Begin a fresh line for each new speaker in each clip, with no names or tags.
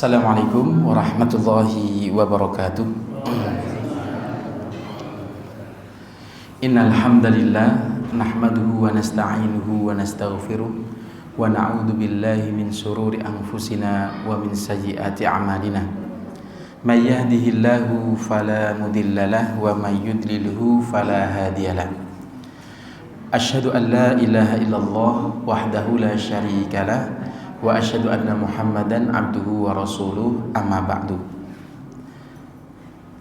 Assalamualaikum warahmatullahi wabarakatuh. Innal hamdalillah nahmaduhu wa nasta'inuhu wa nastaghfiruh wa na'udzu billahi min shururi anfusina wa min sayyiati a'malina. May yahdihillahu fala mudhillalah wa may yudlilhu fala hadiyalah. Asyhadu an la ilaha illallah wahdahu la syarikalah wa asyhadu anna Muhammadan abduhu wa rasuluh, amma ba'du.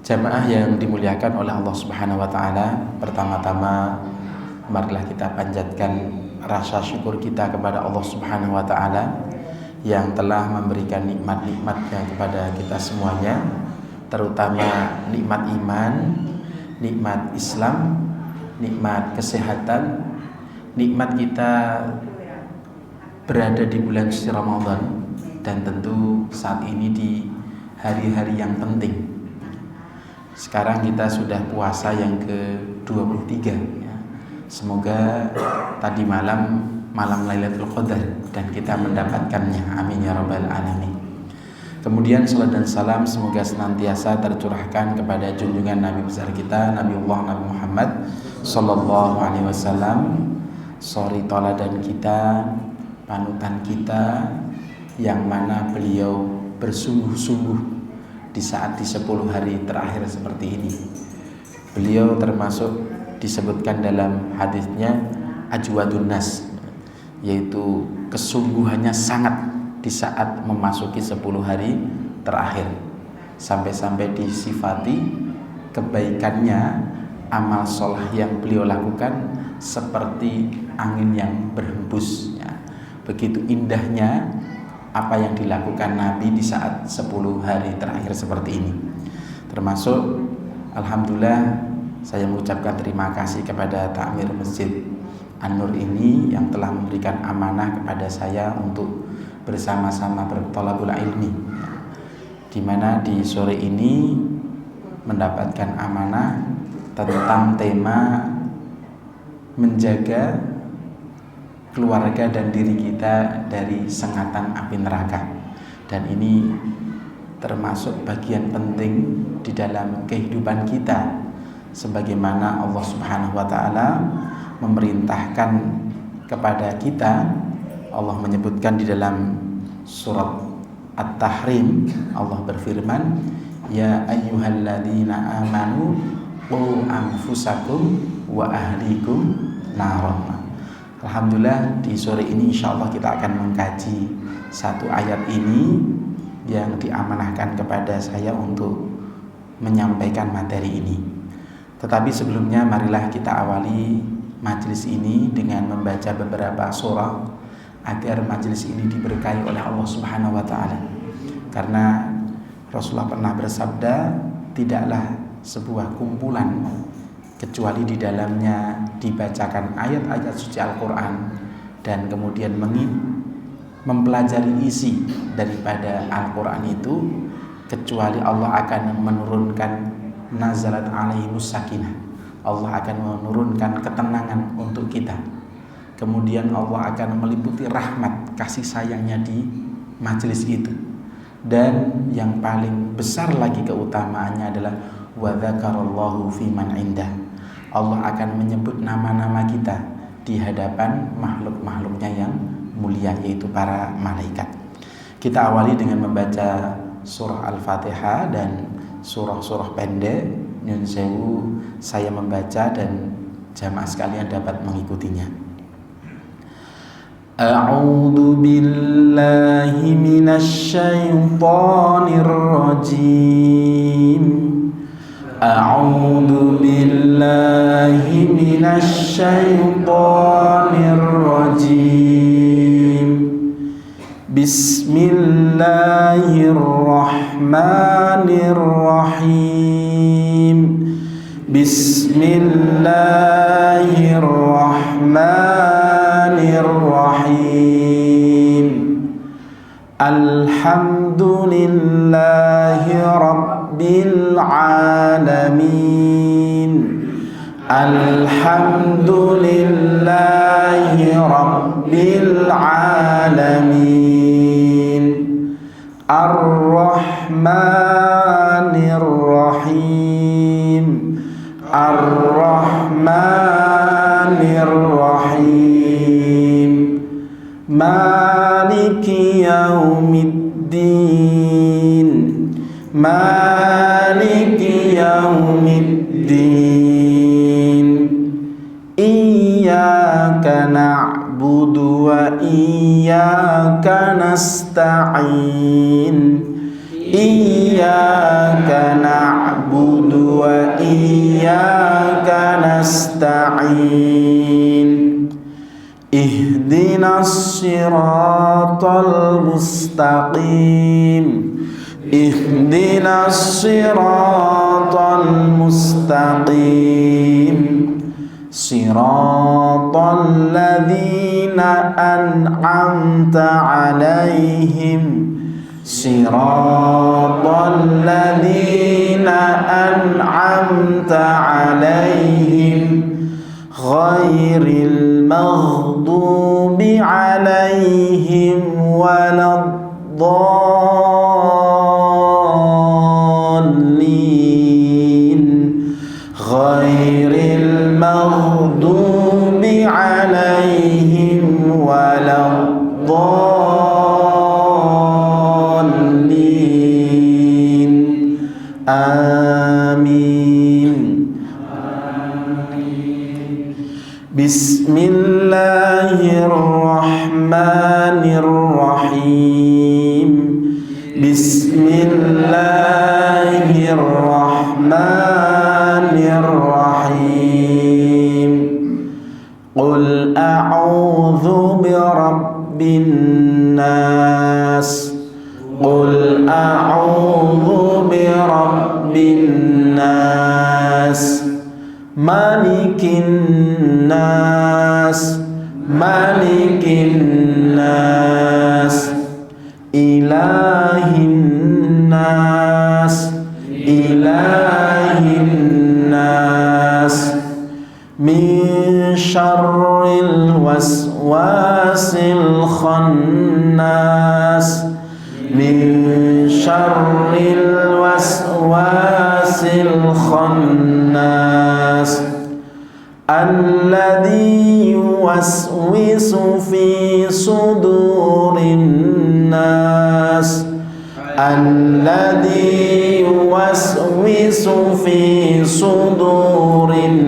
Jamaah yang dimuliakan oleh Allah Subhanahu wa taala, pertama-tama marilah kita panjatkan rasa syukur kita kepada Allah Subhanahu wa taala yang telah memberikan nikmat-nikmatnya kepada kita semuanya, terutama nikmat iman, nikmat Islam, nikmat kesehatan, nikmat kita berada di bulan suci Ramadan, dan tentu saat ini di hari-hari yang penting. Sekarang kita sudah puasa yang ke-23 ya. Semoga tadi malam Lailatul Qadar dan kita mendapatkannya, amin ya rabbal alamin. Kemudian salat dan salam semoga senantiasa tercurahkan kepada junjungan Nabi besar kita, Nabiullah Nabi Muhammad sallallahu alaihi wasallam, suri toladan kita, panutan kita, yang mana beliau bersungguh-sungguh di saat di 10 hari terakhir seperti ini. Beliau termasuk disebutkan dalam hadisnya ajwadun nas, yaitu kesungguhannya sangat di saat memasuki 10 hari terakhir, sampai-sampai disifati kebaikannya, amal soleh yang beliau lakukan seperti angin yang berhembus ya. Begitu indahnya apa yang dilakukan Nabi di saat 10 hari terakhir seperti ini. Termasuk alhamdulillah saya mengucapkan terima kasih kepada Takmir Masjid An-Nur ini yang telah memberikan amanah kepada saya untuk bersama-sama berthalabul ilmi, di mana di sore ini mendapatkan amanah tentang tema menjaga keluarga dan diri kita dari sengatan api neraka. Dan ini termasuk bagian penting di dalam kehidupan kita, sebagaimana Allah Subhanahu wa taala memerintahkan kepada kita. Allah menyebutkan di dalam surat At-Tahrim, Allah berfirman, ya ayyuhalladzina amanu qu anfusakum wa ahlikum naron. Alhamdulillah di sore ini insyaallah kita akan mengkaji satu ayat ini yang diamanahkan kepada saya untuk menyampaikan materi ini. Tetapi sebelumnya marilah kita awali majelis ini dengan membaca beberapa surah agar majelis ini diberkahi oleh Allah Subhanahu wa taala. Karena Rasulullah pernah bersabda, tidaklah sebuah kumpulan kecuali di dalamnya dibacakan ayat-ayat suci Al-Quran dan kemudian mempelajari isi daripada Al-Quran itu, kecuali Allah akan menurunkan nazalat alaihimus sakinah, Allah akan menurunkan ketenangan untuk kita. Kemudian Allah akan meliputi rahmat kasih sayangnya di majelis itu. Dan yang paling besar lagi keutamaannya adalah wa dzakarallahu fi man indah, Allah akan menyebut nama-nama kita di hadapan makhluk-makhluknya yang mulia, yaitu para malaikat. Kita awali dengan membaca surah Al-Fatihah dan surah-surah pendek. Nyun sewu saya membaca dan jamaah sekalian dapat mengikutinya. A'udzu billahi minasy syaithanir rajim. A'udzu billahi minasy syaithanir rajim. Bismillahirrahmanirrahim. Bismillahirrahmanirrahim. Alhamdulillahi rabbil alamin. Alhamdulillahi rabbil alamin. Ar Ar-Rahmanir-Rahim. Ar-Rahmanir-Rahim. Maliki yaumiddin. Maliki yaumiddin. Iyyaka na'budu wa iyyaka nasta'in. Iyyaka na'budu wa iyyaka nasta'in. Ihdinas siratal mustaqim. Ihdinas siratal mustaqim. Siratal ladzina an'amta 'alaihim. Siratal ladzina an'amta 'alaihim ghairil maghdubi 'alaihim waladdallin. Ghairil maghdubi 'alaihim waladdallin. Amin. Bismillahirrahmanirrahim. Bismillahirrahmanirrahim. Qul a'udzu birabbin nas. Qul a'udzu birabbin nas. Malikin nas. Malikin nas. Ilahin nas. Ilahin nas. Min syarril waswasil khannas. Min syarril waswasil khannas. Alladzi yuwaswisu fi sudurin nas. Alladzi yuwaswisu fi sudurin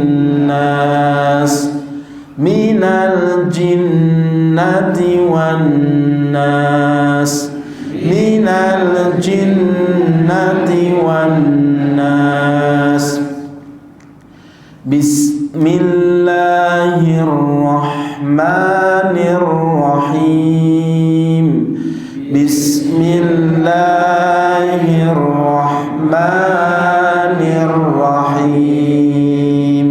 nas. Minal jinnati wan nas. Minal jinnati wan nas. Bismillahirrahmanirrahim. Bismillahirrahmanirrahim.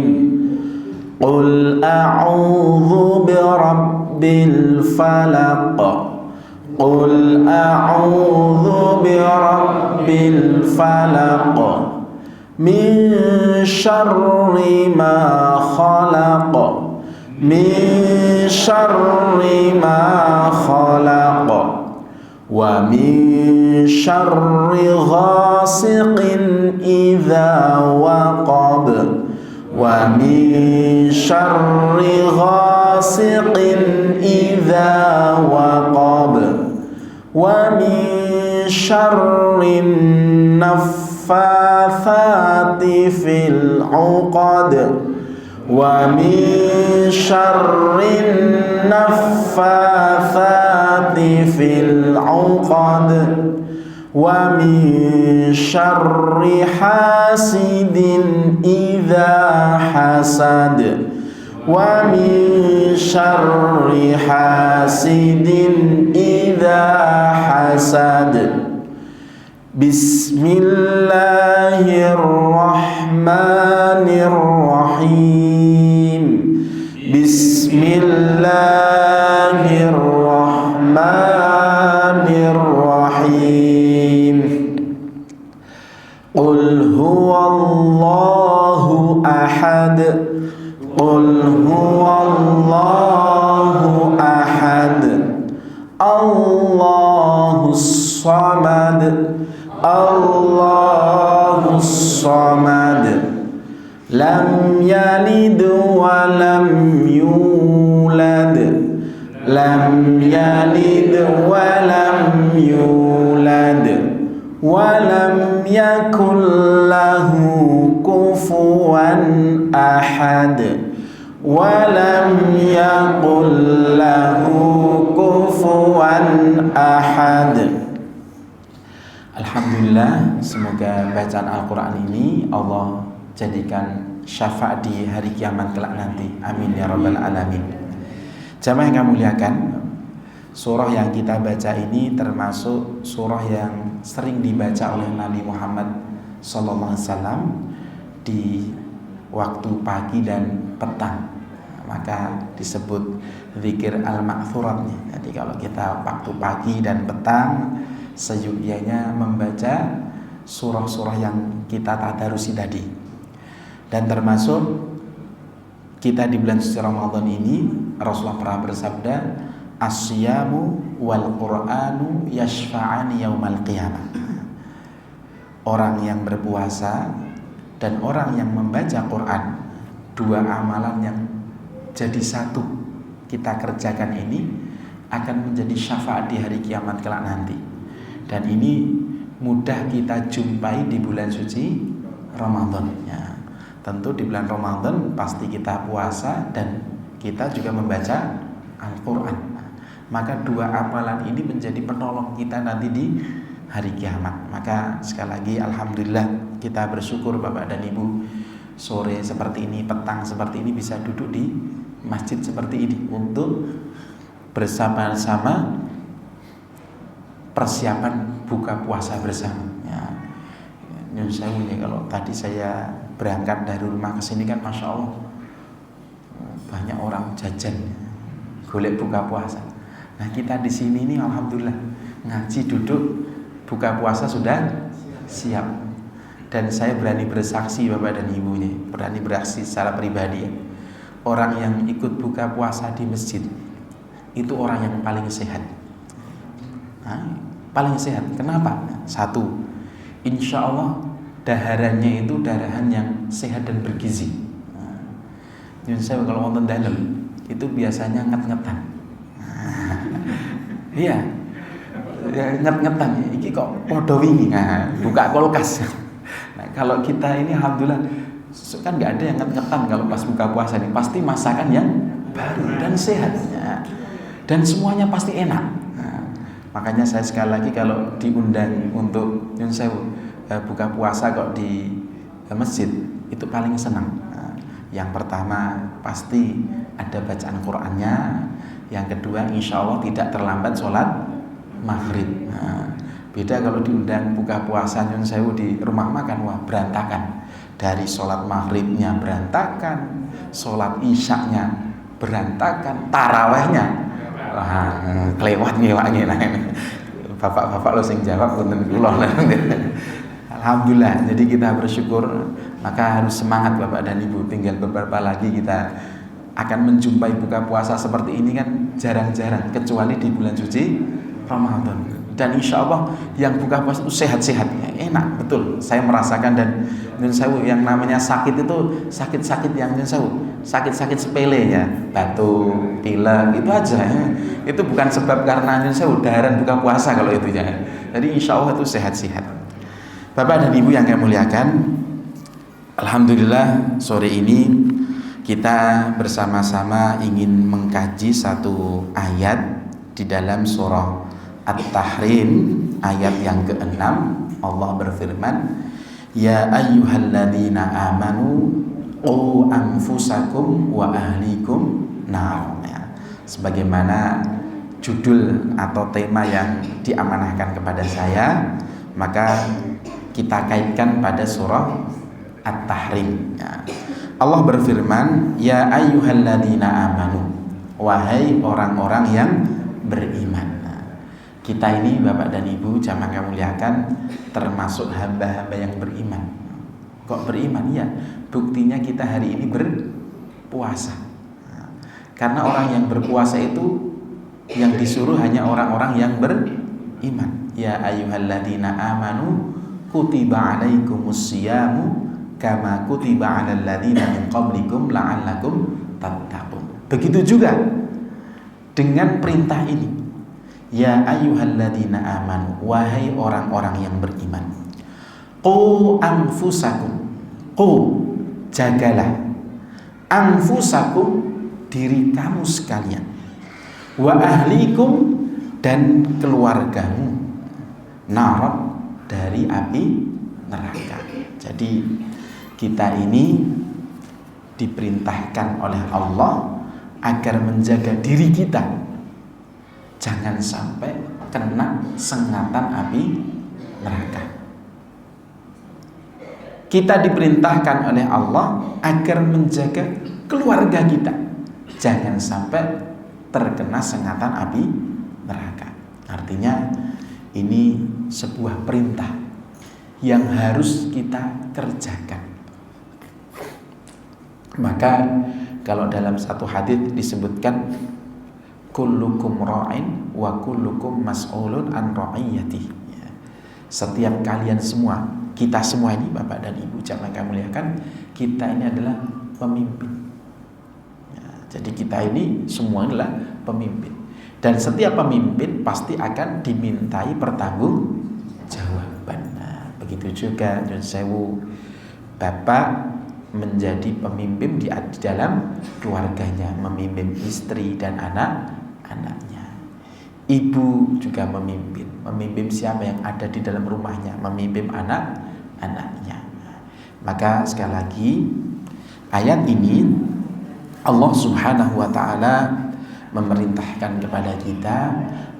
Qul a'udzu birabbil falaq. Qul a'udzu birabbil falaq. Min syarri ma khalaq. Min syarri ma khalaq. Wa min syarri ghasiqin idza waqab. Wa min syarri ghasiqin idza waqab. Wa min syarri naffathati fil 'uqad. Wa min syarri naffathati fil 'uqad. Wa min syarri hasidin idza hasad. Wa min syarri hasidin idza hasad. Bismillahirrahmanirrahim. Bismillahirrahmanirrahim. Qul huwallahu ahad. Qul huwallahu ahad. Allahus samad. Allahus Samad. Lam yalid wa lam yulad. Lam yalid wa lam yulad. Wa lam yakul lahu kufuwan ahad. Wa lam yakul lahu kufuwan ahad. Alhamdulillah, semoga bacaan Al-Quran ini Allah jadikan syafaat di hari kiamat kelak nanti. Amin ya rabbal alamin. Jamaah yang kami muliakan, surah yang kita baca ini termasuk surah yang sering dibaca oleh Nabi Muhammad SAW di waktu pagi dan petang. Maka disebut zikir al-ma'thurat. Jadi kalau kita waktu pagi dan petang, seyogyanya membaca surah-surah yang kita tadarusi tadi. Dan termasuk kita di bulan suci Ramadan ini, Rasulullah pernah bersabda, as-siyamu wal qur'anu yashfa'ani yaumal qiyamah. Orang yang berpuasa dan orang yang membaca Quran, dua amalan yang jadi satu kita kerjakan ini akan menjadi syafaat di hari kiamat kelak nanti. Dan ini mudah kita jumpai di bulan suci Ramadan ya. Tentu di bulan Ramadan pasti kita puasa dan kita juga membaca Al-Quran. Maka dua amalan ini menjadi penolong kita nanti di hari kiamat. Maka sekali lagi alhamdulillah kita bersyukur Bapak dan Ibu, sore seperti ini, petang seperti ini bisa duduk di masjid seperti ini untuk bersama-sama persiapan buka puasa bersama ya. Nyun sewu ya, kalau tadi saya berangkat dari rumah ke sini kan Masya Allah banyak orang jajan golek buka puasa. Nah kita di sini ini alhamdulillah ngaji duduk buka puasa sudah siap. Dan saya berani bersaksi Bapak dan Ibu nih, berani beraksi secara pribadi ya. Orang yang ikut buka puasa di masjid itu orang yang paling sehat. Nah, paling sehat. Kenapa? Satu, insya Allah daharannya itu darahan yang sehat dan bergizi. Nah, saya kalau nonton dalam itu biasanya nget-ngetan. Iya, nget-ngetan. Iki kok podo wingi. Nah, buka kulkas. Nah, kalau kita ini alhamdulillah kan nggak ada yang nget-ngetan kalau pas buka puasa ini. Pasti masakan yang baru dan sehat. Nah, dan semuanya pasti enak. Nah, makanya saya sekali lagi kalau diundang untuk nyun sewu buka puasa kok di masjid itu paling senang. Nah, yang pertama pasti ada bacaan Qur'annya. Yang kedua insya Allah tidak terlambat sholat maghrib. Nah, beda kalau diundang buka puasa nyun sewu di rumah makan, wah berantakan. Dari sholat maghribnya berantakan, sholat isyaknya berantakan, tarawehnya kelewat ngewaknya. Bapak-bapak lo sing jawab punten kula. Alhamdulillah, jadi kita bersyukur. Maka harus semangat Bapak dan Ibu. Tinggal beberapa lagi kita akan menjumpai buka puasa seperti ini kan jarang-jarang, kecuali di bulan suci Ramadan. Dan insya Allah yang buka puasa itu sehat-sehat, enak betul. Saya merasakan dan nyun sewu yang namanya sakit itu sakit-sakit yang nyun sewu, sakit-sakit sepele ya, batuk, pilek itu aja ya. Itu bukan sebab karena nyun sewu daharan buka puasa kalau itu ya. Jadi insya Allah itu sehat-sehat. Bapak dan Ibu yang kami muliakan, alhamdulillah sore ini kita bersama-sama ingin mengkaji satu ayat di dalam surah At-Tahrim ayat yang ke-6. Allah berfirman, ya ayyuhalladzina amanu qu anfusakum wa ahlikum nar. Ya, sebagaimana judul atau tema yang diamanahkan kepada saya, maka kita kaitkan pada surah At-Tahrim ya. Allah berfirman, ya ayyuhalladzina amanu, wahai orang-orang yang beriman. Kita ini Bapak dan Ibu jamaah kami muliakan termasuk hamba-hamba yang beriman. Kok beriman? Ya, buktinya kita hari ini berpuasa. Karena orang yang berpuasa itu yang disuruh hanya orang-orang yang beriman. ya ayyuhalladzina amanu kutiba alaikumus syiyamu kama kutiba alal ladzina min qablikum la'allakum tattaqun. Begitu juga dengan perintah ini, ya ayyuhalladzina amanu, wahai orang-orang yang beriman, qu anfusakum, qu jagalah, anfusakum diri kamu sekalian, wa ahlikum dan keluargamu, nar dari api neraka. Jadi kita ini diperintahkan oleh Allah agar menjaga diri kita jangan sampai kena sengatan api neraka. Kita diperintahkan oleh Allah agar menjaga keluarga kita jangan sampai terkena sengatan api neraka. Artinya ini sebuah perintah yang harus kita kerjakan. Maka kalau dalam satu hadis disebutkan kullukum ra'in wa kullukum mas'ulun an ra'iyati. Setiap kalian semua, kita semua ini Bapak dan Ibu jamaah kami muliakan, kita ini adalah pemimpin. Jadi kita ini semua adalah pemimpin. Dan setiap pemimpin pasti akan dimintai pertanggungjawaban. Nah, begitu juga Nyun Sewu, Bapak menjadi pemimpin di dalam keluarganya, memimpin istri dan anak-anaknya. Ibu juga memimpin siapa yang ada di dalam rumahnya, memimpin anak-anaknya. Maka sekali lagi ayat ini Allah Subhanahu wa ta'ala memerintahkan kepada kita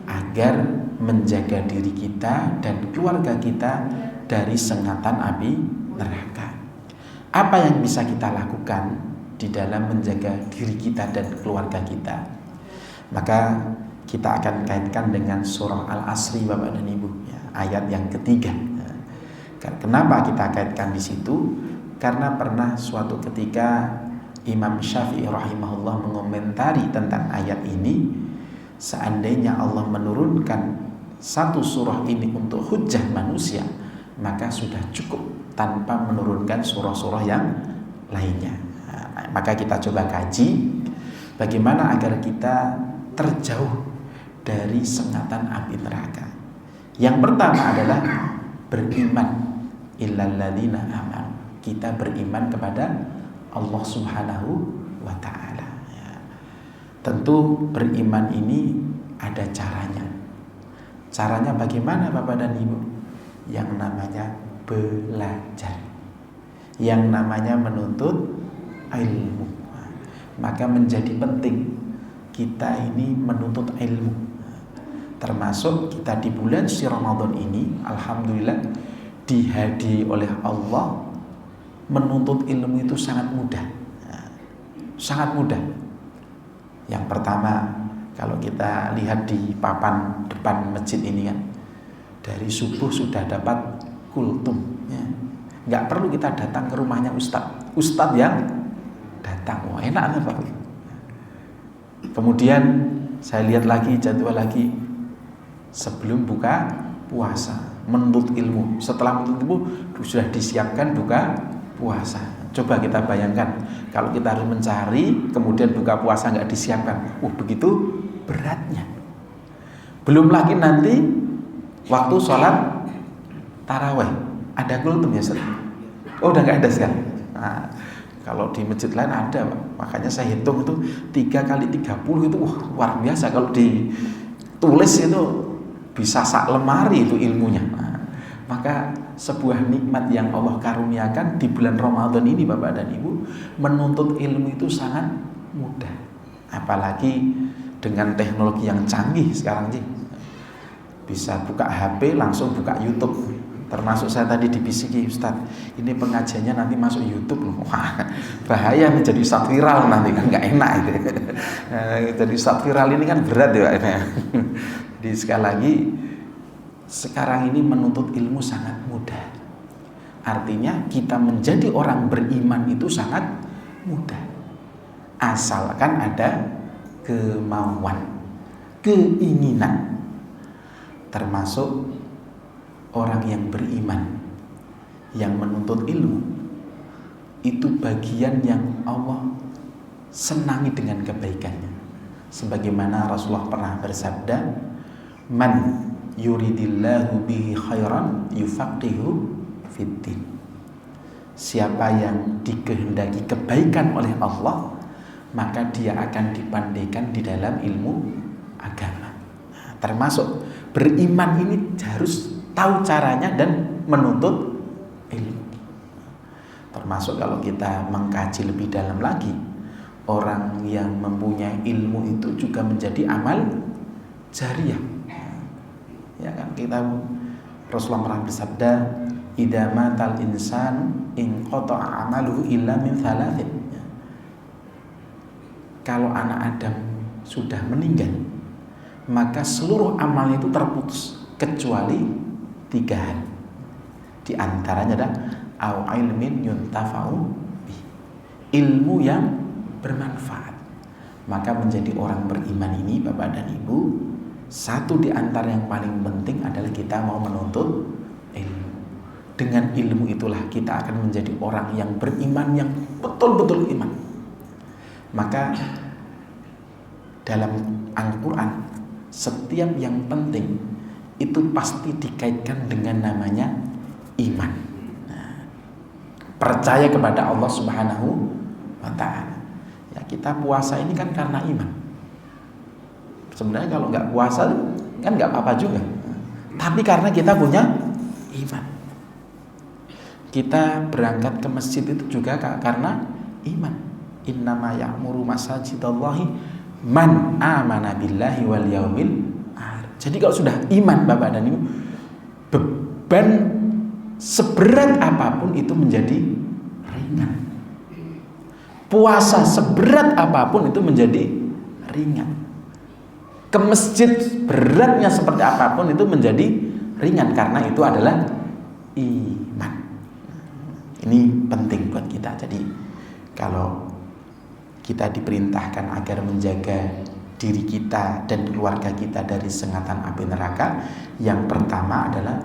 agar menjaga diri kita dan keluarga kita dari sengatan api neraka. Apa yang bisa kita lakukan di dalam menjaga diri kita dan keluarga kita? Maka kita akan kaitkan dengan surah Al-Asri Bapak dan Ibu, ya, ayat yang ketiga. Kenapa kita kaitkan di situ? Karena pernah suatu ketika Imam Syafi'i rahimahullah mengomentari tentang ayat ini, seandainya Allah menurunkan satu surah ini untuk hujjah manusia, maka sudah cukup tanpa menurunkan surah-surah yang lainnya. Nah, maka kita coba kaji bagaimana agar kita terjauh dari sengatan api neraka. Yang pertama adalah beriman, illal ladzina amanu. Kita beriman kepada Allah Subhanahu wa ta'ala, ya. Tentu beriman ini ada caranya. Caranya bagaimana Bapak dan Ibu? Yang namanya belajar, yang namanya menuntut ilmu. Maka menjadi penting kita ini menuntut ilmu. Termasuk kita di bulan si Ramadan ini, alhamdulillah dihadiahi oleh Allah, menuntut ilmu itu sangat mudah. Sangat mudah. Yang pertama, kalau kita lihat di papan depan masjid ini kan, dari subuh sudah dapat kultum, ya. Nggak perlu kita datang ke rumahnya Ustadz yang datang. Wah, enak kan Pak. Kemudian saya lihat lagi jadwal lagi sebelum buka puasa, menuntut ilmu. Setelah menuntut ilmu sudah disiapkan buka puasa. Coba kita bayangkan kalau kita harus mencari kemudian buka puasa nggak disiapkan, begitu beratnya. Belum lagi nanti waktu sholat taraweh ada kultum ya Ustaz? Oh, udah nggak ada sekarang. Nah, kalau di masjid lain ada, makanya saya hitung itu 3 kali 30 itu luar biasa. Kalau ditulis itu bisa sak lemari itu ilmunya. Nah, maka sebuah nikmat yang Allah karuniakan di bulan Ramadan ini Bapak dan Ibu, menuntut ilmu itu sangat mudah. Apalagi dengan teknologi yang canggih sekarang sih. Bisa buka HP langsung buka YouTube. Termasuk saya tadi dibisiki, Ustadz, ini pengajiannya nanti masuk YouTube loh. Wah, bahaya nih, jadi ustadz viral nanti kan nggak enak itu. Jadi ustadz viral ini kan berat ya Pak. Jadi sekali lagi sekarang ini menuntut ilmu sangat mudah. Artinya kita menjadi orang beriman itu sangat mudah. Asalkan ada kemauan, keinginan. Termasuk orang yang beriman, yang menuntut ilmu, itu bagian yang Allah senangi dengan kebaikannya. Sebagaimana Rasulullah pernah bersabda, man yuridillahu bihi khairan yufaqihu fiddin. Siapa yang dikehendaki kebaikan oleh Allah, maka dia akan dipandaikan di dalam ilmu agama. Nah, termasuk beriman ini harus tahu caranya dan menuntut ilmu. Termasuk kalau kita mengkaji lebih dalam lagi, orang yang mempunyai ilmu itu juga menjadi amal jariyah. Ya kan, kita Rasulullah pernah bersabda, idza matal insan in qata'a amaluhu illa min thalathin. Kalau anak Adam sudah meninggal, maka seluruh amalnya itu terputus kecuali 3 hal. Di antaranya adalah au ilmin yuntafa'u bih, ilmu yang bermanfaat. Maka menjadi orang beriman ini, Bapak dan Ibu, satu di antara yang paling penting adalah kita mau menuntut ilmu. Dengan ilmu itulah kita akan menjadi orang yang beriman, yang betul-betul iman. Maka dalam Al-Quran, setiap yang penting itu pasti dikaitkan dengan namanya iman. Nah, percaya kepada Allah Subhanahu wa Ta'ala. Ya, kita puasa ini kan karena iman. Sebenarnya kalau nggak puasa kan nggak apa-apa juga. Tapi karena kita punya iman. Kita berangkat ke masjid itu juga karena iman. Innama ya'muru masajidallahi man amana billahi wal yaumil akhir. Jadi kalau sudah iman, Bapak dan Ibu, beban seberat apapun itu menjadi ringan. Puasa seberat apapun itu menjadi ringan. Ke masjid beratnya seperti apapun itu menjadi ringan, karena itu adalah iman. Ini penting buat kita. Jadi kalau kita diperintahkan agar menjaga diri kita dan keluarga kita dari sengatan api neraka, yang pertama adalah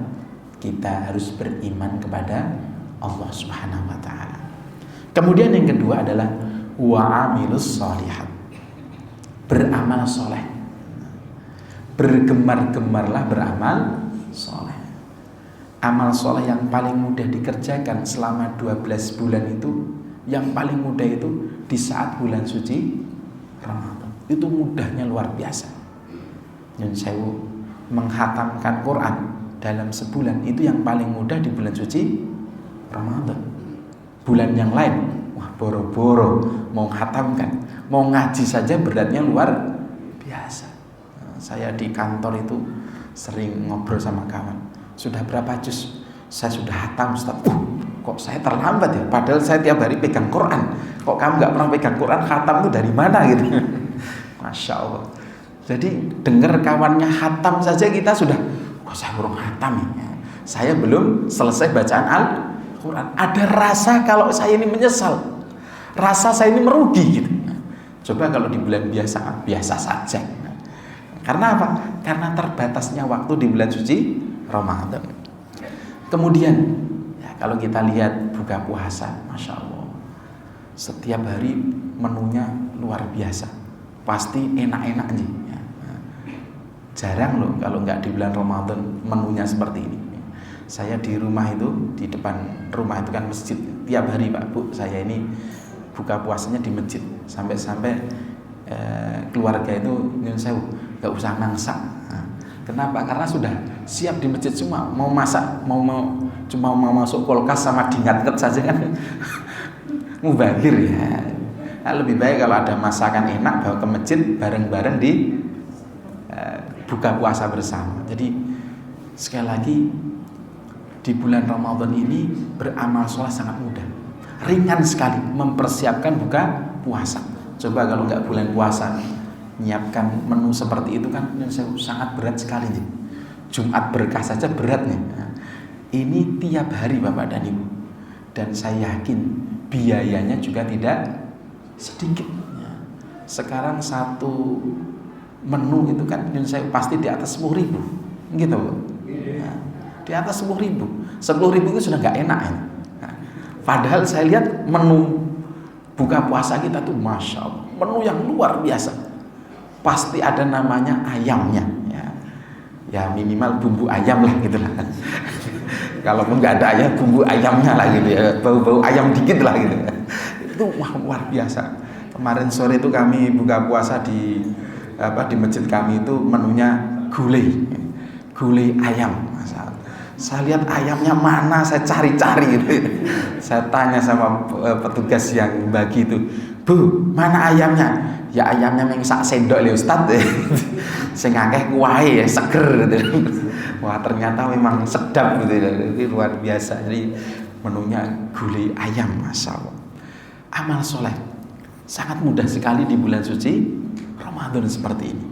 kita harus beriman kepada Allah Subhanahu wa Ta'ala. Kemudian yang kedua adalah wa'amilus sholihat, beramal soleh. Bergemar-gemarlah beramal soleh. Amal soleh yang paling mudah dikerjakan selama 12 bulan itu, yang paling mudah itu di saat bulan suci Ramadan. Itu mudahnya luar biasa. Nyun sewu, menghatamkan Quran dalam sebulan itu yang paling mudah di bulan suci Ramadan. Bulan yang lain, wah boro-boro mau hatamkan, mau ngaji saja beratnya luar biasa. Saya di kantor itu sering ngobrol sama kawan, sudah berapa juz? Saya sudah hatam, Ustaz. Kok saya terlambat ya? Padahal saya tiap hari pegang Quran. Kok kamu nggak pernah pegang Quran? Hatam itu dari mana gitu? Masya Allah. Jadi dengar kawannya hatam saja kita sudah, kok saya belum hatam ya? Saya belum selesai bacaan Al-Quran. Ada rasa kalau saya ini menyesal, rasa saya ini merugi gitu. Coba kalau di bulan biasa, biasa saja. Karena apa? Karena terbatasnya waktu di bulan suci Ramadan. Kemudian ya, kalau kita lihat buka puasa, Masya Allah, setiap hari menunya luar biasa, pasti enak-enak nih ya. Jarang loh kalau nggak di bulan Ramadan menunya seperti ini. Saya di rumah itu, di depan rumah itu kan masjid. Tiap hari Pak Bu, saya ini buka puasanya di masjid. Sampai-sampai keluarga itu nyun sewu, nggak usah masak. Nah, kenapa? Karena sudah siap di masjid semua. Mau masak, cuma mau masuk kulkas sama dingat saja kan. Mubazir ya. Nah, lebih baik kalau ada masakan enak bawa ke masjid bareng-bareng di buka puasa bersama. Jadi sekali lagi di bulan Ramadan ini beramal soleh sangat mudah, ringan sekali mempersiapkan buka puasa. Coba kalau nggak bulan puasa, nyiapkan menu seperti itu kan sangat berat sekali nih. Jumat berkah saja beratnya. Nah, ini tiap hari Bapak dan Ibu, dan saya yakin biayanya juga tidak sedikit. Sekarang satu menu itu kan saya pasti di atas 10.000 gitu loh. Nah, di atas 10.000. 10.000 itu sudah nggak enak ya. Nah, padahal saya lihat menu buka puasa kita tuh Masya Allah, menu yang luar biasa. Pasti ada namanya ayamnya ya. Ya minimal bumbu ayam lah gitu lah. Kalaupun nggak ada ayam, bumbu ayamnya lah gitu ya, bau-bau ayam dikit lah gitu. Itu wah, luar biasa. Kemarin sore itu kami buka puasa di masjid kami itu menunya gulai ayam. Saya lihat ayamnya mana, saya cari-cari gitu. Saya tanya sama petugas yang bagi itu, Bu, mana ayamnya? Ya ayamnya yang sak sendok le Ustaz. Sing akeh kuwahe ya seger gitu. Wah, ternyata memang sedap gitu ya. Ini luar biasa. Jadi menunya gulai ayam, Masya Allah. Amal soleh sangat mudah sekali di bulan suci Ramadan seperti ini.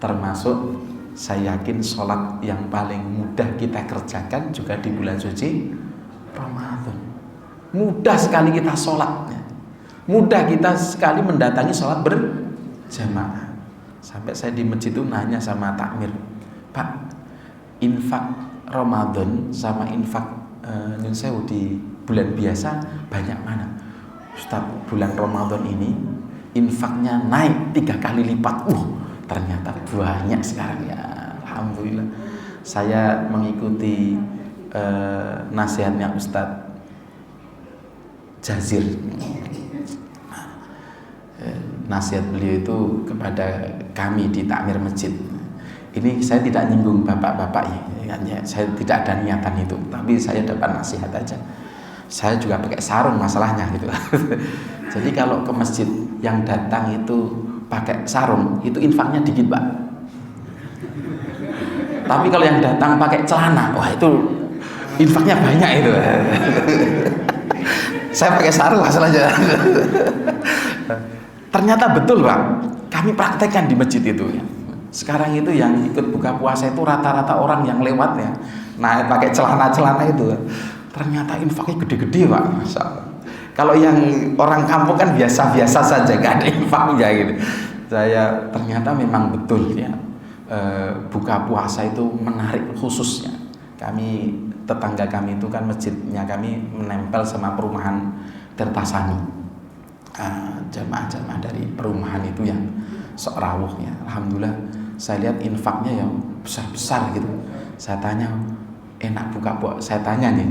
Termasuk saya yakin sholat yang paling mudah kita kerjakan juga di bulan suci Ramadan. Mudah sekali kita sholatnya. Mudah kita sekali mendatangi sholat berjamaah. Sampai saya di masjid itu nanya sama takmir, Pak, infak Ramadan sama infak Nyun Sewu di bulan biasa banyak mana? Ustaz, bulan Ramadan ini infaknya naik 3 kali lipat. Ternyata banyak sekarang ya. Alhamdulillah. Saya mengikuti nasihatnya Ustadz Jazir. Nasihat beliau itu kepada kami di takmir masjid. Ini saya tidak nyinggung bapak-bapak ya. Saya tidak ada niatan itu, tapi saya dapat nasihat aja. Saya juga pakai sarung masalahnya gitu. Jadi kalau ke masjid yang datang itu pakai sarung, itu infaknya dikit Pak. Tapi kalau yang datang pakai celana, wah itu infaknya banyak itu. Saya pakai sarung masalahnya. Ternyata betul Pak, kami praktekkan di masjid itu ya. Sekarang itu yang ikut buka puasa itu rata-rata orang yang lewat ya, nah pakai celana-celana itu. Ternyata infaknya gede-gede Pak, Masya Allah. Kalau yang orang kampung kan biasa-biasa saja, gak ada infaknya gitu. Saya ternyata memang betul ya, buka puasa itu menarik khususnya. Kami, tetangga kami itu kan masjidnya kami menempel sama perumahan Tirtasani. Jamaah-jamaah dari perumahan itu yang sok rawuh ya. Alhamdulillah saya lihat infaknya yang besar-besar gitu. Saya tanya, enak buka puasa? Saya tanya nih,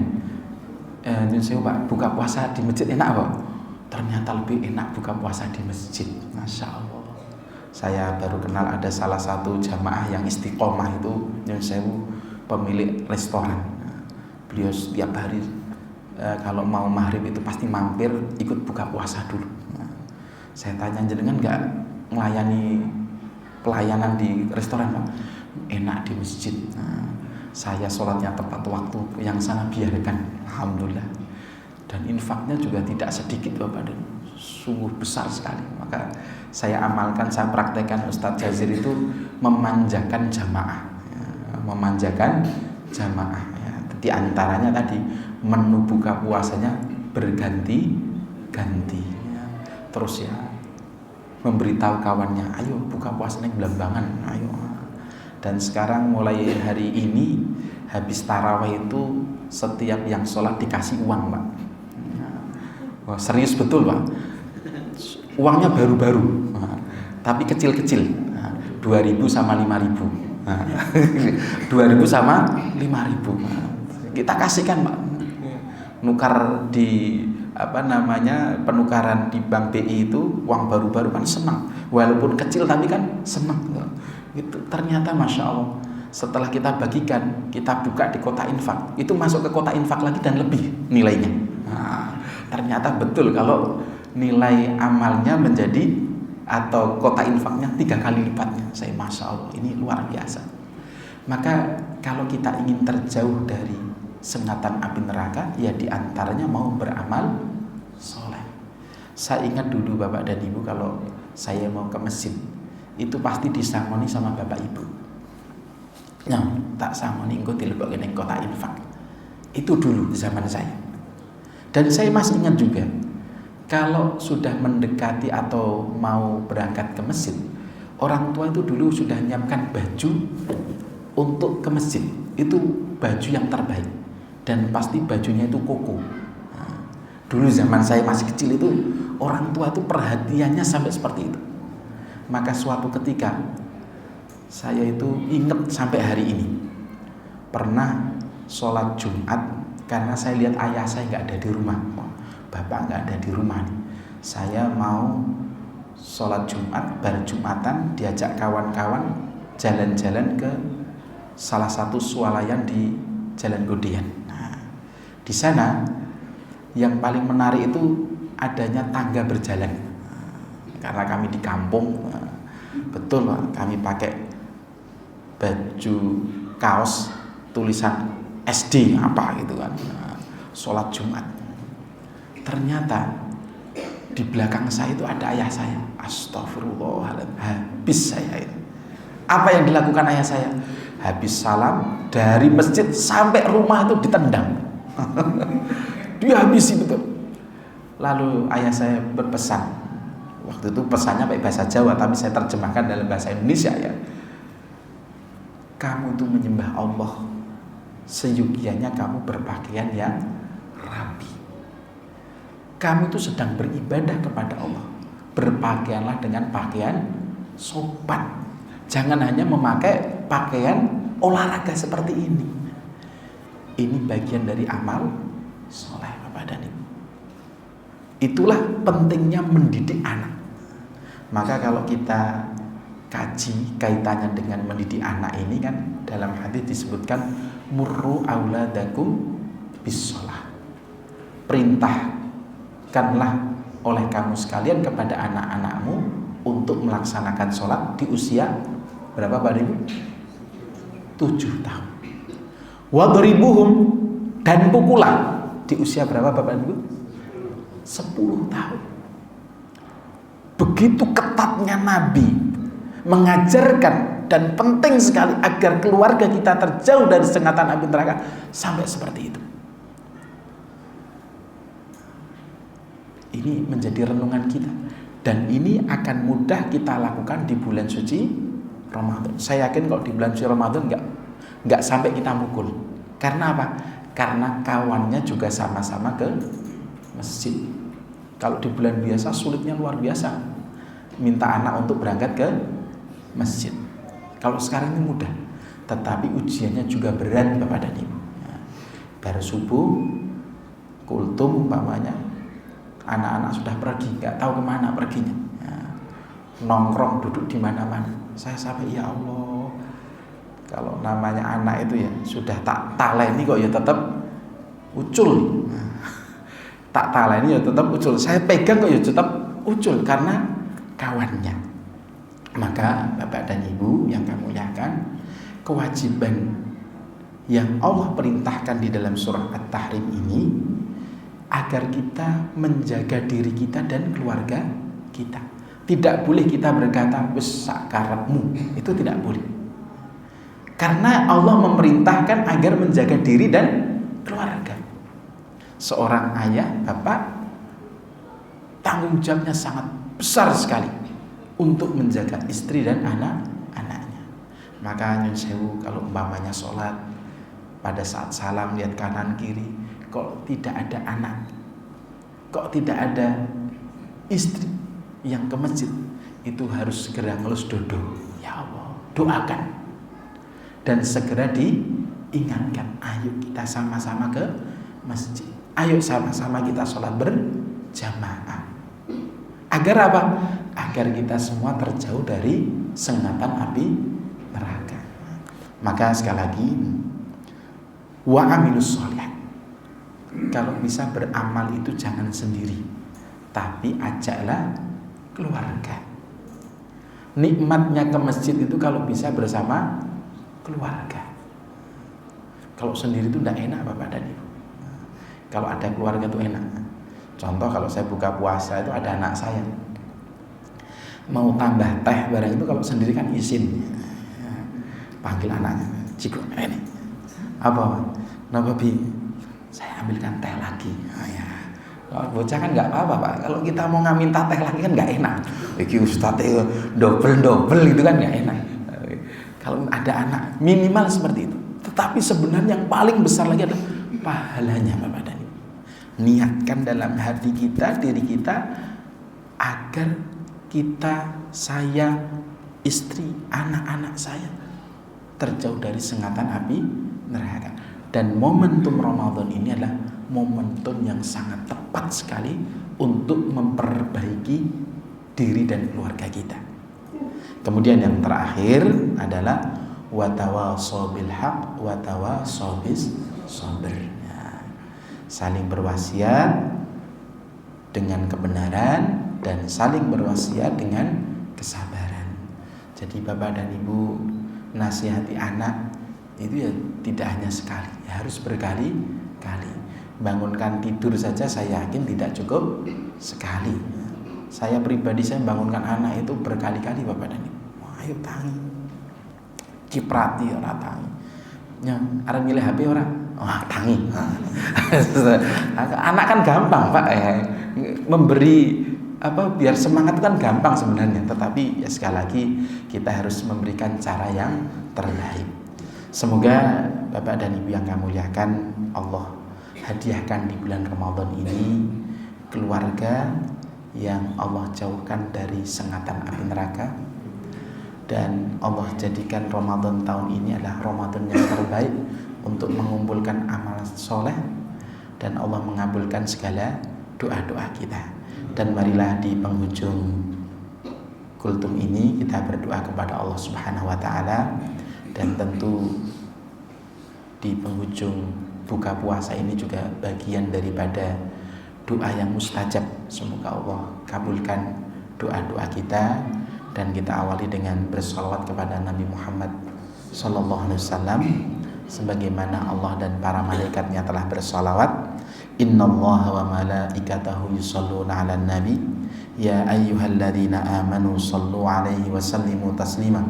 Pak, buka puasa di masjid enak apa? Ternyata lebih enak buka puasa di masjid. Masya Allah. Saya baru kenal ada salah satu jamaah yang istiqomah itu, Nyun Sewu, pemilik restoran. Beliau setiap hari kalau mau maghrib itu pasti mampir ikut buka puasa dulu. Saya tanya, jenengan nggak melayani pelayanan di restoran Pak? Enak di masjid. Saya sholatnya tepat waktu, yang sana biarkan. Alhamdulillah. Dan infaknya juga tidak sedikit Bapak, dan sungguh besar sekali. Maka saya amalkan, saya praktekkan Ustadz Jazir itu memanjakan jamaah ya, memanjakan jamaah ya. Di antaranya tadi menu buka puasanya berganti-ganti ya. Terus ya memberitahu kawannya, ayo buka puasanya Belambangan, ayo. Dan sekarang mulai hari ini habis tarawih itu setiap yang sholat dikasih uang Pak. Wah, serius betul Pak. Uangnya baru-baru, tapi kecil-kecil, 2.000 sama 5.000, 2.000 sama 5.000. Kita kasihkan Pak. Nukar di penukaran di Bank BI itu uang baru-baru kan senang, walaupun kecil tapi kan senang. Itu ternyata Masya Allah, setelah kita bagikan, kita buka di kota infak, itu masuk ke kota infak lagi dan lebih nilainya. Ternyata betul kalau nilai amalnya menjadi atau kota infaknya 3 kali lipatnya. Saya Masya Allah, ini luar biasa. Maka kalau kita ingin terjauh dari sengatan api neraka, ya diantaranya mau beramal soleh. Saya ingat dulu Bapak dan Ibu, kalau saya mau ke masjid itu pasti disangoni sama Bapak Ibu. Nah, tak sangoni engko dilebokne ning kota infak. Itu dulu di zaman saya. Dan saya masih ingat juga, kalau sudah mendekati atau mau berangkat ke masjid, orang tua itu dulu sudah menyiapkan baju untuk ke masjid. itu baju yang terbaik, dan pasti bajunya itu koko. Nah, dulu zaman saya masih kecil itu orang tua itu perhatiannya sampai seperti itu. Maka suatu ketika saya itu ingat sampai hari ini, pernah sholat Jumat karena saya lihat ayah saya nggak ada di rumah, bapak nggak ada di rumah nih. Saya mau sholat Jumat, bar Jumatan, diajak kawan-kawan jalan-jalan ke salah satu swalayan di Jalan Godean. Nah, di sana yang paling menarik itu adanya tangga berjalan. Karena kami di kampung, betul Pak, kami pakai baju kaos tulisan SD apa gitu kan, sholat Jumat. Ternyata di belakang saya itu ada ayah saya. Astagfirullahaladzim, habis saya itu. Apa yang dilakukan ayah saya? Habis salam dari masjid sampai rumah itu ditendang. Dia habisi betul. Lalu ayah saya berpesan. Waktu itu pesannya pakai bahasa Jawa, tapi saya terjemahkan dalam bahasa Indonesia ya. Kamu itu menyembah Allah, seyogianya kamu berpakaian yang rapi. Kamu itu sedang beribadah kepada Allah, berpakaianlah dengan pakaian sopan. Jangan hanya memakai pakaian olahraga seperti ini. Ini bagian dari amal soleh Bapak dan Ibu. Itulah pentingnya mendidik anak. Maka kalau kita kaji kaitannya dengan mendidik anak ini kan, dalam hadis disebutkan murru auladakum bis-shalah. Perintahkanlah oleh kamu sekalian kepada anak-anakmu untuk melaksanakan sholat di usia berapa Pak Ibu? 7 tahun. Wadribuhum, dan pukulah di usia berapa Bapak Ibu? 10 tahun. Begitu ketatnya Nabi mengajarkan, dan penting sekali agar keluarga kita terjauh dari sengatan api neraka, sampai seperti itu. Ini menjadi renungan kita, dan ini akan mudah kita lakukan di bulan suci Ramadan. Saya yakin kalau di bulan suci Ramadan nggak sampai kita mukul. Karena apa? Karena kawannya juga sama-sama ke masjid. Kalau di bulan biasa sulitnya luar biasa, minta anak untuk berangkat ke masjid. Kalau sekarang ini mudah, tetapi ujiannya juga berat Bapak dan Ibu. Baru subuh, kultum umpamanya, anak-anak sudah pergi, nggak tahu kemana perginya. Nongkrong duduk di mana-mana. Saya sampai ya Allah, kalau namanya anak itu ya sudah tak taleni kok ya tetap ucul. Tak taleni ya tetap ucul. Saya pegang kok ya tetap ucul karena kawannya. Maka Bapak dan Ibu yang kami muliakan, kewajiban yang Allah perintahkan di dalam surah At-Tahrim ini agar kita menjaga diri kita dan keluarga kita. Tidak boleh kita berkata wis sakarepmu, itu tidak boleh. Karena Allah memerintahkan agar menjaga diri dan keluarga. Seorang ayah, bapak, tanggung jawabnya sangat besar sekali untuk menjaga istri dan anak-anaknya. Maka nyun sewu, kalau umpamanya sholat, pada saat salam lihat kanan kiri, kok tidak ada anak, kok tidak ada istri yang ke masjid, itu harus segera ngelus dodo. Ya Allah, doakan dan segera diingatkan, ayo kita sama-sama ke masjid, ayo sama-sama kita sholat berjamaah. Agar apa? Agar kita semua terjauh dari sengatan api neraka. Maka sekali lagi, wa amilus sholih, kalau bisa beramal itu jangan sendiri, tapi ajaklah keluarga. Nikmatnya ke masjid itu kalau bisa bersama keluarga. Kalau sendiri itu tidak enak Bapak dan Ibu. Kalau ada keluarga itu enak. Contoh kalau saya buka puasa itu ada anak saya, mau tambah teh barang itu kalau sendiri kan izin, panggil anaknya, Ciko ini apa? Napa bi? Saya ambilkan teh lagi. Oh, ya. Kalau bocah kan nggak apa-apa Pak. Kalau kita mau minta teh lagi kan nggak enak. Iki ustadz itu double itu kan nggak enak. Kalau ada anak minimal seperti itu. Tetapi sebenarnya yang paling besar lagi adalah pahalanya, Bapak dan Ibu. Niatkan dalam hati kita, diri kita, agar kita, saya, istri, anak-anak saya terjauh dari sengatan api neraka. Dan momentum Ramadan ini adalah momentum yang sangat tepat sekali untuk memperbaiki diri dan keluarga kita. Kemudian yang terakhir adalah watawasau bil haq watawasau bis sabr. Ya, saling berwasiat dengan kebenaran dan saling berwasiat dengan kesabaran. Jadi Bapak dan Ibu, nasihati anak itu ya tidak hanya sekali, ya harus berkali-kali. Bangunkan tidur saja saya yakin tidak cukup sekali. Saya pribadi, saya bangunkan anak itu berkali-kali, Bapak dan Ibu. Wah, ayo tangi, ciprati ora tangi, yang arep milih HP ora, wah tangi. Anak kan gampang, Pak, memberi biar semangat itu kan gampang sebenarnya, tetapi ya sekali lagi kita harus memberikan cara yang terbaik. Semoga Bapak dan Ibu yang kami muliakan, Allah hadiahkan di bulan Ramadan ini keluarga yang Allah jauhkan dari sengatan api neraka, dan Allah jadikan Ramadan tahun ini adalah Ramadan yang terbaik untuk mengumpulkan amal soleh, dan Allah mengabulkan segala doa-doa kita. Dan marilah di penghujung kultum ini kita berdoa kepada Allah Subhanahu wa taala, dan tentu di penghujung buka puasa ini juga bagian daripada doa yang mustajab. Semoga Allah kabulkan doa-doa kita, dan kita awali dengan bersalawat kepada Nabi Muhammad sallallahu alaihi wasallam sebagaimana Allah dan para malaikatnya telah bersalawat. Innallaha wa malaikatahu yusholluna 'alan nabi ya ayyuhalladzina amanu shallu 'alaihi wa sallimu taslima.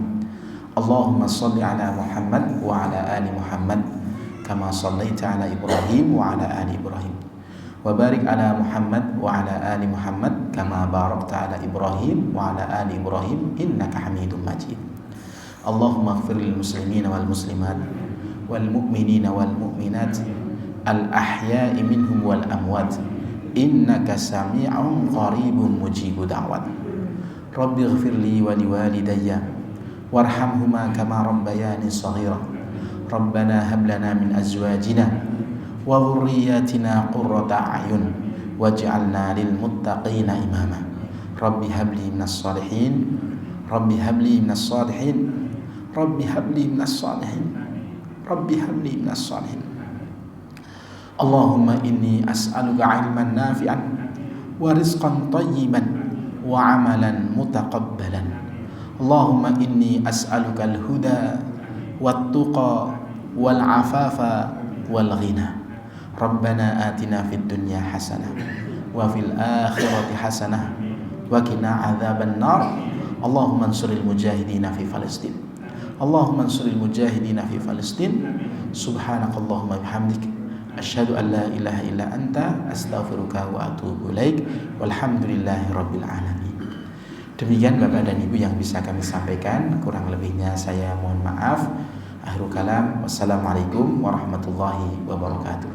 Allahumma shalli 'ala Muhammad wa 'ala ali Muhammad kama shallaita 'ala Ibrahim wa 'ala ali Ibrahim wa barik 'ala Muhammad wa 'ala ali Muhammad kama barakta 'ala Ibrahim wa 'ala ali Ibrahim innaka Hamidum Majid. Allahumma ighfir lil muslimina wal muslimat wal mu'minina wal mu'minat al ahya'i minhum wal amwat innaka sami'un qaribun mujibud da'wat. Rabbi ighfir li wa liwalidayya warhamhuma kama rabbayani shaghira. Rabbana hab lana min azwajina wa dhurriyyatina qurrata a'yun waj'alna lil muttaqina imama. Rabbi hab li minas salihin. Rabbi hab li minas salihin. Rabbi hab li minas salihin. Rabbi hab li minas salihin. Allahumma inni as'aluka 'ilman nafi'an wa rizqan thayyiban wa 'amalan mutaqabbalan. Allahumma inni as'aluka al-huda wat-tuqa wal-'afafa wal-ghina. Rabbana atina fid dunya hasanah wa fil akhirati hasanah wa qina 'adzaban nar. Allahumma ansuril mujahidina fi Palestin. Allahumma ansuril mujahidina fi Palestin. Subhanakallahumma bihamdik asyhadu an la ilaha illa anta astaghfiruka wa atubu ilaik. Walhamdulillahi rabbil alamin. Demikian Bapak dan Ibu yang bisa kami sampaikan, kurang lebihnya saya mohon maaf. Akhirul kalam, wassalamualaikum warahmatullahi wabarakatuh.